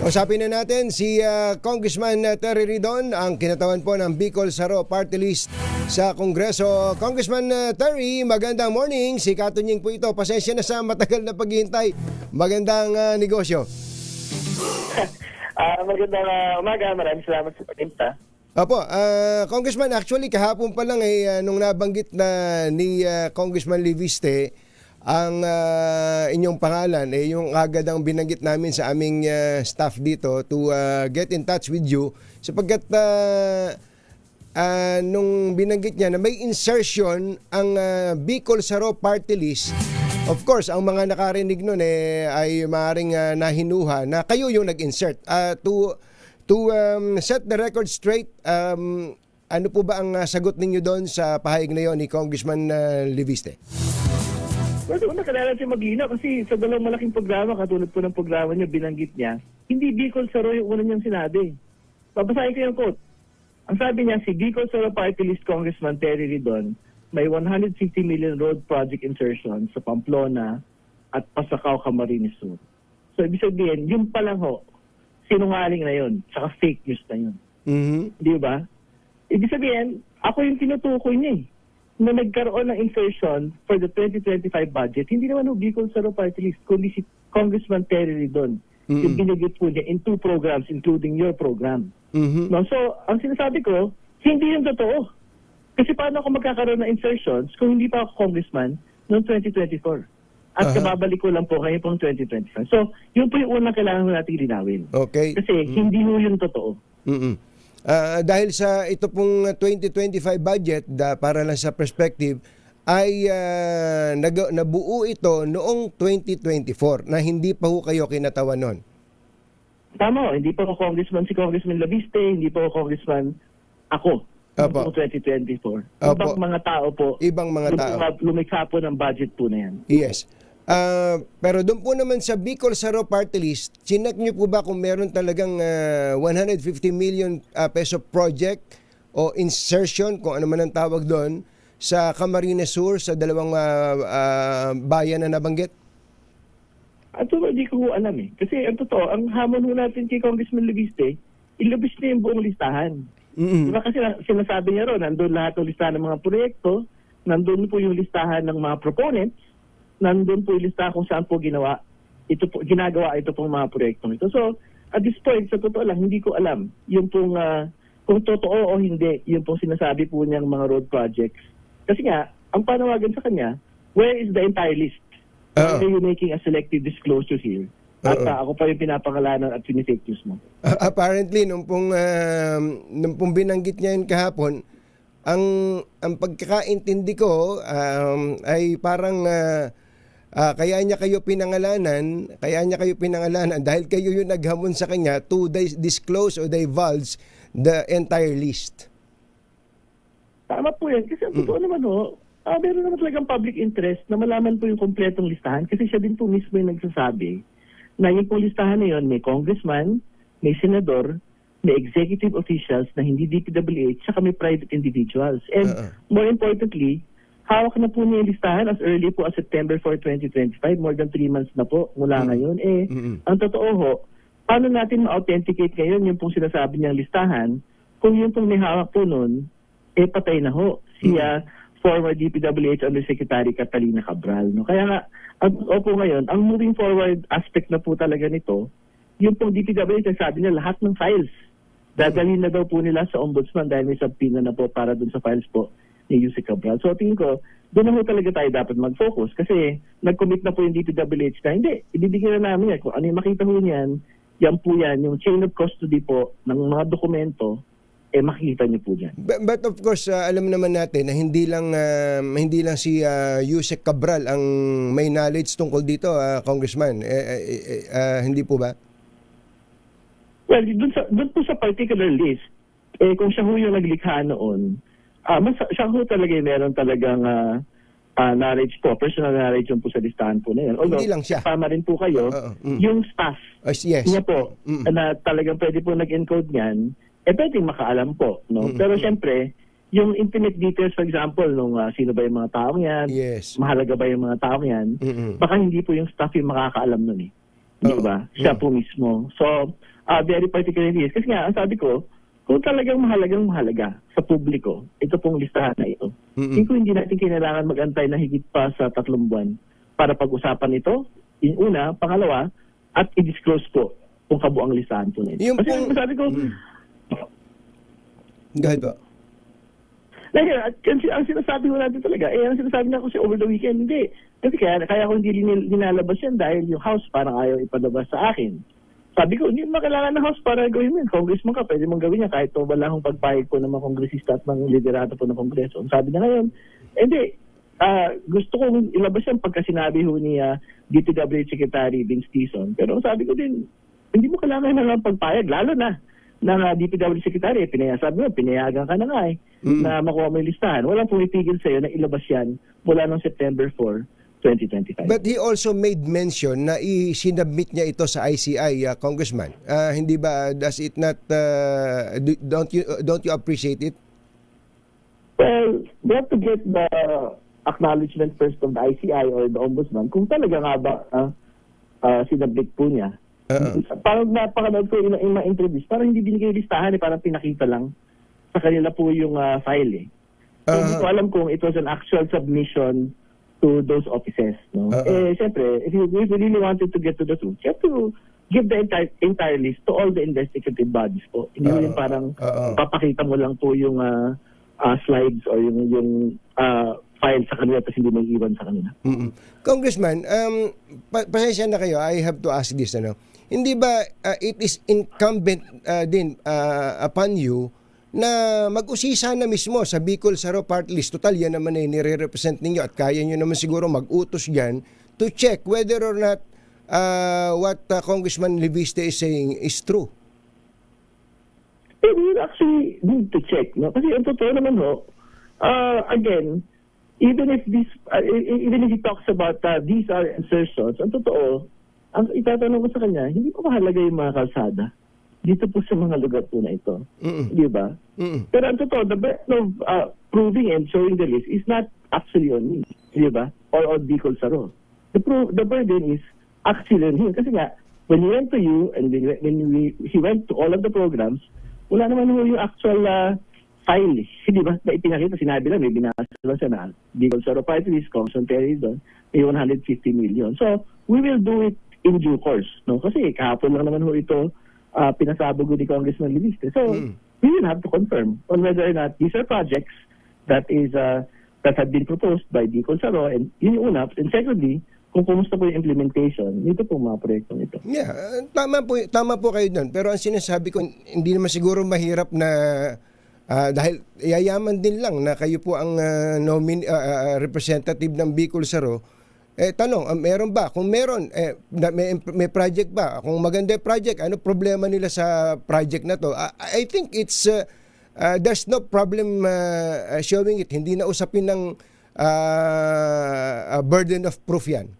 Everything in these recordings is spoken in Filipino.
Kausapin na natin si Congressman Terry Ridon, ang kinatawan po ng Bicol Saro Party List sa Kongreso. Congressman Terry, magandang morning. Si Katunying po ito. Pasensya na sa matagal na paghihintay. Magandang negosyo. Magandang umaga. Maraming salamat sa pagpunta. Opo, Congressman, actually kahapon pa lang nung nabanggit na ni Congressman Liviste ang inyong pangalan, yung agad ang binanggit namin sa aming staff dito to get in touch with you sapagkat nung binanggit niya na may insertion ang Bicol Saro Party List. Of course, ang mga nakarinig nun ay maaaring nahinuha na kayo yung nag-insert. To set the record straight, ano po ba ang sagot ninyo doon sa pahayag na yon ni Congressman Liviste? Well, una kailangan siya maglinaw kasi sa dalawang malaking programa, katulad po ng programa niya, binanggit niya, hindi Bicol Saro yung una niyang sinabi. Babasahin ko yung quote. Ang sabi niya, si Bicol Saro Party List Congressman Terry Ridon may 150 million road project insertion sa Pamplona at Pasacao, Camarines Sur. So, ibig sabihin, yung pa lang ho, sinungaling na yun, saka fake news na yun. Mm-hmm. Di ba? Ibig sabihin, ako yung tinutukoy niya na nagkaroon ng insertion for the 2025 budget, hindi naman yung Bicol Saro Party List, kundi si Congressman Terry Ridon. Mm-hmm. Yung binigit po niya in 2 programs, including your program. Mm-hmm. No? So, ang sinasabi ko, hindi yung totoo. Kasi paano ako magkakaroon ng insertions kung hindi pa ako congressman noong 2024? At kababalik ko lang po ngayon pong 2025. So, yun po yung unang kailangan natin linawin. Okay. Kasi hindi mo yung totoo. Mm-hmm. Dahil sa ito pong 2025 budget, para lang sa perspective, ay nabuo ito noong 2024 na hindi pa ho kayo kinatawan nun. Tama, hindi pa ako congressman si Congressman Labiste, hindi pa ako congressman ako. Noong 2024. Ibang mga tao po. Ibang mga tao. Lumikha po ng budget po na yan. Yes. Pero doon po naman sa Bicol Saro Party List, chinek nyo po ba kung meron talagang 150 million peso project o insertion, kung ano man ang tawag doon, sa Camarines Sur, sa dalawang bayan na nabanggit? At hindi ko alam Kasi ang totoo, ang hamon ho natin kay Congressman Liviste, ilabis niya yung buong listahan. Mm-hmm. Diba kasi sinasabi niya ron, nandun lahat ng listahan ng mga proyekto, nandun po yung listahan ng mga proponents, nandun po yung listahan kung saan po ginagawa ito pong mga proyektong ito. So, at this point, sa totoo lang, hindi ko alam yung pong, kung totoo o hindi, yung pong sinasabi po niyang mga road projects. Kasi nga, ang panawagan sa kanya, where is the entire list? Are you making a selective disclosure here? At ako pa yung pinapangalanan at pinifake news mo. Apparently, nung pong binanggit niya yun kahapon, ang pagkakaintindi ko ay parang kaya niya kayo pinangalanan dahil kayo yung naghamon sa kanya to disclose or divulge the entire list. Tama po yan. Kasi ang totoo naman meron naman talagang public interest na malaman po yung kompletong listahan kasi siya din po mismo yung nagsasabi na yung pong listahan na yun may congressman, may senador, may executive officials na hindi DPWH, saka may private individuals. And more importantly, hawak na po niya yung listahan as early po as September 4, 2025, more than 3 months na po mula ngayon. Ang totoo ho, paano natin ma-authenticate ngayon yung pong sinasabi niyang listahan kung yung pong may hawak po nun, patay na ho. Siya, former DPWH Undersecretary Catalina Cabral. No? Kaya nga, ngayon, ang moving forward aspect na po talaga nito, yung pong DPWH, sabi niya, lahat ng files, dadalhin na daw po nila sa ombudsman dahil may subpoena na po para dun sa files po ni Yusek Cabral. So tingin ko, doon na po talaga tayo dapat mag-focus kasi nag-commit na po yung DPWH na hindi, ibibigyan na namin yan. Kung ano yung makita ho niyan, yan po yan, yung chain of custody po ng mga dokumento, makikita niyo po dyan. But of course, alam naman natin na hindi lang si Yusek Cabral ang may knowledge tungkol dito, Congressman. Hindi po ba? Well, dun po sa particular list, kung siya ho yung naglikha noon, siya ho talaga meron talagang knowledge po, personal knowledge po sa listahan po na yan. Although, hindi lang siya. Tama rin po kayo, yung staff niya po, na talagang pwede po nag-encode niyan, pwedeng makaalam po. No? Pero siyempre, yung intimate details, for example, nung sino ba yung mga taong yan, mahalaga ba yung mga taong yan, baka hindi po yung staff yung makakaalam nun Di ba? Siya po mismo. So, very particular list. Kasi nga, ang sabi ko, kung talagang mahalaga sa publiko, ito pong listahan na ito. Hindi ko hindi natin kailangan mag-antay na higit pa sa 3 buwan para pag-usapan ito. Yung una, pangalawa, at i-disclose po kung kabuang listahan po na ito. Yung Kasi pong- sabi ko, Gahit ba? ang sinasabi ko natin talaga, ang sinasabi na kasi over the weekend, hindi. Kasi kaya ko hindi linalabas yan dahil yung House parang ayaw ipadabas sa akin. Sabi ko, hindi mo kailangan ng House para gawin mo yun. Congressman ka, pwede mong gawin yan kahit to wala akong pagpahig po ng mga kongresista at mga liderato po ng Kongreso. Ang sabi na ngayon, hindi, gusto kong ilabas yan pagka sinabi ho ni DPWH Secretary Vince Tison. Pero ang sabi ko din, hindi mo kailangan ng pagpahig, lalo na ng DPWH Secretary, sabi mo, pinayagan ka na nga na makuha mo yung listahan. Walang pumipigil sa'yo na ilabas yan mula noong September 4, 2025. But he also made mention na isinabmit niya ito sa ICI, Congressman. Hindi ba, does it not, don't you appreciate it? Well, we have to get the acknowledgement first of the ICI or the Ombudsman kung talaga nga ba sinabit po niya. Parang napakanood ko yung mga interviews, parang hindi binigay listahan, parang pinakita lang sa kanila po yung file. So, hindi ko alam kung it was an actual submission to those offices. No? Siyempre, if you really wanted to get to the truth, you have to give the entire list to all the investigative bodies po. Hindi mo yung parang papakita mo lang po yung slides or yung file sa kanila tapos hindi mo iwan sa kanila. Congressman, pasensya na kayo, I have to ask this. Hindi ba it is incumbent din upon you na mag-usisa na mismo sa Bicol Saro Party List? Total, yan naman ay nire-represent ninyo at kaya nyo naman siguro mag-utos dyan to check whether or not what Congressman Leviste is saying is true. We actually need to check. No? Kasi ang totoo naman again, even if he talks about these are insertions, ang totoo, ang itatanong ko sa kanya, hindi pa mahalaga yung mga kalsada dito po sa mga lugar po na ito. Di ba? Pero ang totoo, the burden of proving and showing the list is not actually on me. Di ba? Or on Bicol Saro. The burden is actually on him. Kasi nga, when he went to you and he went to all of the programs, wala naman yung actual file. Di ba? Na ipinakita, sinabi lang, may binasa lang siya na Bicol Saro Party List, Congressman Terry doon, may 150 million. So, we will do it in due course. No? Kasi kahapon lang naman ito pinasabog ni Congressman Leviste. So, we will have to confirm on whether or not these are projects that have been proposed by Bicol Saro, and yun yung una. And secondly, kung kumusta po yung implementation nito po mga proyektong ito. Yeah, tama po kayo doon. Pero ang sinasabi ko, hindi naman siguro mahirap na dahil yayaman din lang na kayo po ang representative ng Bicol Saro. Tanong, meron ba? Kung meron, may project ba? Kung maganda yung project, ano problema nila sa project na to? I think it's there's no problem showing it. Hindi na usapin ng burden of proof yan.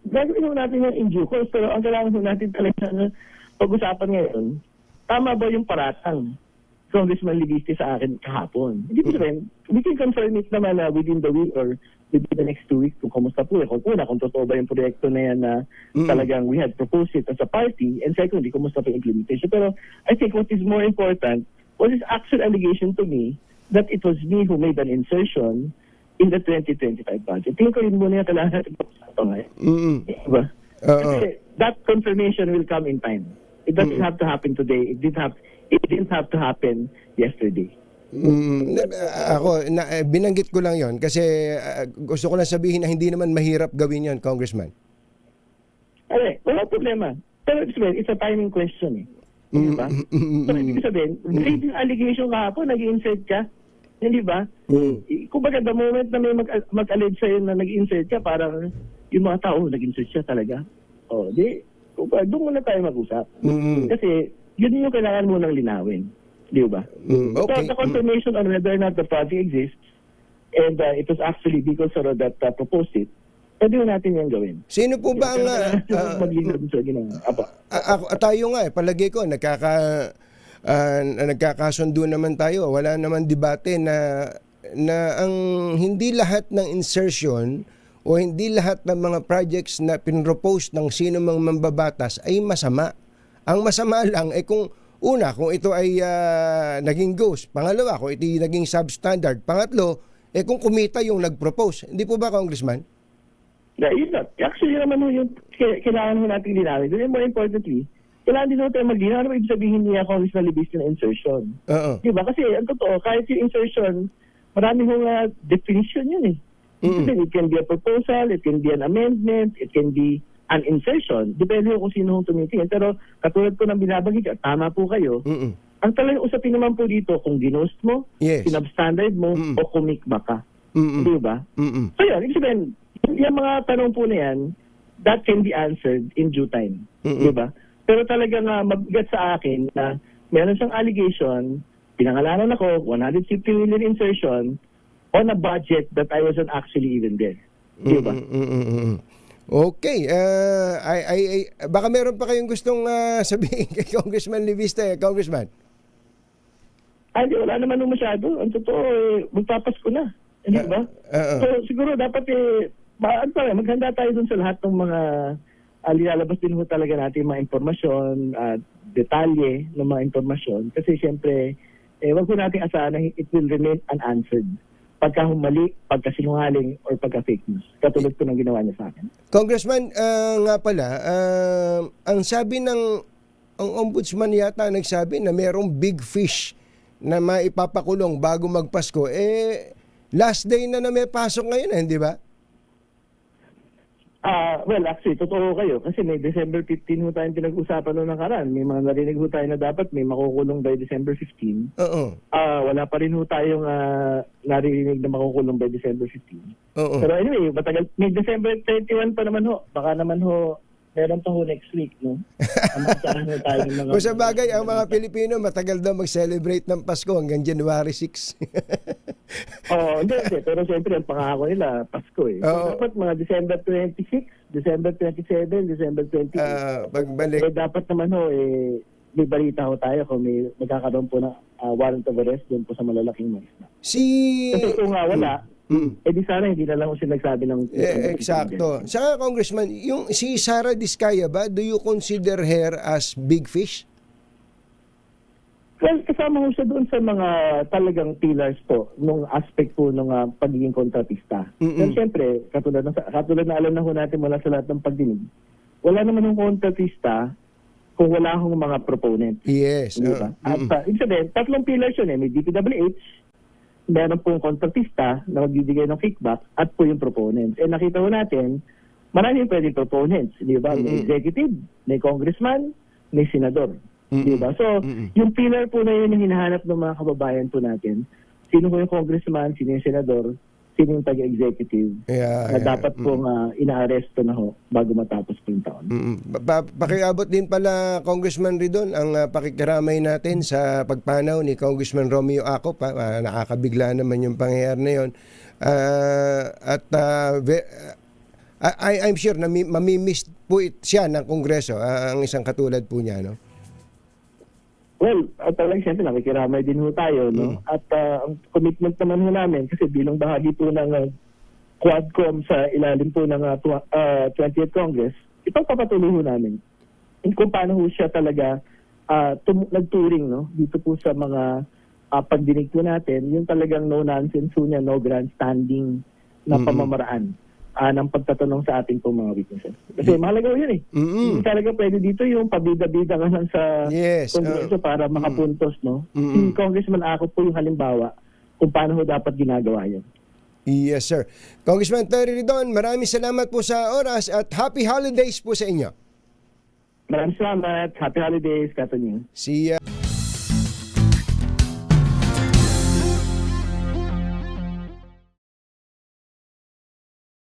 Gagawin natin yan in due course, pero ang kailangan natin talaga pag-usapan ngayon, tama ba yung paratang Congressman Leviste sa akin kahapon? Hindi ko rin. We can confirm it naman within the week or within the next 2 weeks kung kamusta po. Kung una, kung totoo ba yung proyekto na yan na talagang we had proposed it as a party, and secondly, kumusta po yung implementation. Pero I think what is more important was his actual allegation to me that it was me who made an insertion in the 2025 budget. Tingin ko yun muna yung kailangan natin pag-usapan ngayon. Diba? Kasi that confirmation will come in time. It doesn't have to happen today. It didn't have to happen yesterday. Binanggit ko lang yon kasi gusto ko lang sabihin na hindi naman mahirap gawin yon, Congressman. Wala problema. Pero it's a timing question. Diba? So, ibig sabihin, yung allegation kahapon, nag-insert ka. Hindi ba? Kumbaga, the moment na may mag-allege sa'yo na nag-insert ka, parang yung mga tao, nag-insert siya talaga. Doon muna tayo mag-usap. Kasi, yun yung kailangan mo nang linawin. Di ba? Okay. So, the confirmation on whether or not the project exists, and it was actually Bicol Saro that proposed it, pwede mo natin yan gawin. Sino po ba ang... tayo nga, palagay ko, nagkakasundo naman tayo. Wala naman debate na ang hindi lahat ng insertion o hindi lahat ng mga projects na pinropose ng sino mang mambabatas ay masama. Ang masama lang kung una, kung ito ay naging ghost. Pangalawa, kung ito ay naging substandard. Pangatlo, kung kumita yung nag-propose. Hindi po ba, Congressman? Yeah, yun lang. Actually, yun naman yung kailangan mo natin linawin. And more importantly, kailangan din natin mag-ginawa. Ano ibig sabihin niya Congressman Libis na insertion? Oo. Diba? Kasi ang totoo, kahit yung insertion, marami hong definition yun eh. It can be a proposal, it can be an amendment, it can be an insertion. Depende kung sino hong tumitingin. Pero katulad po ng binabanggit, tama po kayo. Ang talagang usapin naman po dito, kung ginost mo, Yes. sinubstandard mo, o kumikba ka. Di ba? So yun, ibig sabihin, yung mga tanong po na yan, that can be answered in due time. Di ba? Pero talagang mabigat sa akin na meron siyang allegation, pinangalanan ako, 150 million insertion on a budget that I wasn't actually even there. Di ba? Okay. Baka meron pa kayong gustong sabihin kay Congressman Livista, Congressman? Ay, wala naman nung masyado. Ang totoo, magpapasko na. Hindi ba? So, siguro dapat maghanda tayo dun sa lahat ng mga lilalabas din ho talaga natin mga impormasyon, detalye ng mga impormasyon. Kasi siyempre, wag ko natin asahan na it will remain unanswered. Pagka humali, pagka sinungaling, or pagka fake news. Katulad po ng ginawa niya sa akin. Congressman, nga pala, ang sabi ng ang ombudsman yata nagsabi na merong big fish na maipapakulong bago magpasko. Last day na may pasok ngayon, hindi ba? Well, actually, totoo kayo. Kasi may December 15 ho tayong pinag-usapan noong nakaraan. May mga narinig ho tayo na dapat may makukulong by December 15. Oo. Wala pa rin ho tayong narinig na makukulong by December 15. Oo. Pero anyway, matagal, may December 31 pa naman ho. Baka naman ho, meron pa ho next week, no? Amasahan ho tayo ng mga... Kung sa bagay, ang mga Pilipino matagal daw mag-celebrate ng Pasko hanggang January 6. Hindi. Pero siyempre, ang pangako nila, Pasko eh. So, dapat mga December 26, December 27, December 28. Pagbalik. Dapat naman ho, may balita ho tayo kung may magkakaroon po ng warrant of arrest doon po sa malalaking mga isla. Kasi kung wala, di sana hindi na lang ko sila nagsabi ng... Eksakto. Saka, Congressman, yung si Sara Diskaya ba, do you consider her as big fish? Well, kasama ko siya doon sa mga talagang pillars po nung aspect po ng pagiging kontratista. Pero siyempre, katulad na alam na ho natin mula sa lahat ng pagdinig, wala naman ng kontratista kung wala hong mga proponents. Yes. Diba? At ibig sabihin, tatlong pillars yun may DPWH, meron pong kontratista na magbibigay ng kickback at po yung proponents. Nakita ho natin, maraming pwedeng proponents. Di ba? May executive, may congressman, may senador. Diba? So, yung pillar po na yun yung hinahanap ng mga kababayan po natin. Sino po yung congressman, sino yung senador, sino yung taga-executive na dapat pong ina-aresto na ho bago matapos po yung taon. Pakiabot din pala, Congressman Ridon, ang pakikiramay natin sa pagpanaw ni Congressman Romeo Acop. Nakakabigla naman yung pangyayari na yun. I'm sure na mamimiss po siya ng Kongreso, ang isang katulad po niya, no? Well, talagang siyempre nakikiramay din ho tayo, no? At ang commitment naman ho namin, kasi bilang bahagi po ng Quadcom sa ilalim po ng 20th Congress, ipagpapatuloy ho namin kung paano ho siya talaga nagturing, no? Dito po sa mga pagdinig po natin, yung talagang no nonsense ho niya, no grandstanding na pamamaraan ng pagtatanong sa ating pong mga witnesses. Kasi mahalaga yun eh. Hindi talaga pwede dito yung pabida-bida ka lang sa Kongreso para makapuntos, no? Si Congressman Acop po yung halimbawa kung paano ho dapat ginagawa yun. Yes, sir. Congressman Terry Ridon, maraming salamat po sa oras at happy holidays po sa inyo. Maraming salamat. Happy holidays, Katunying. See ya.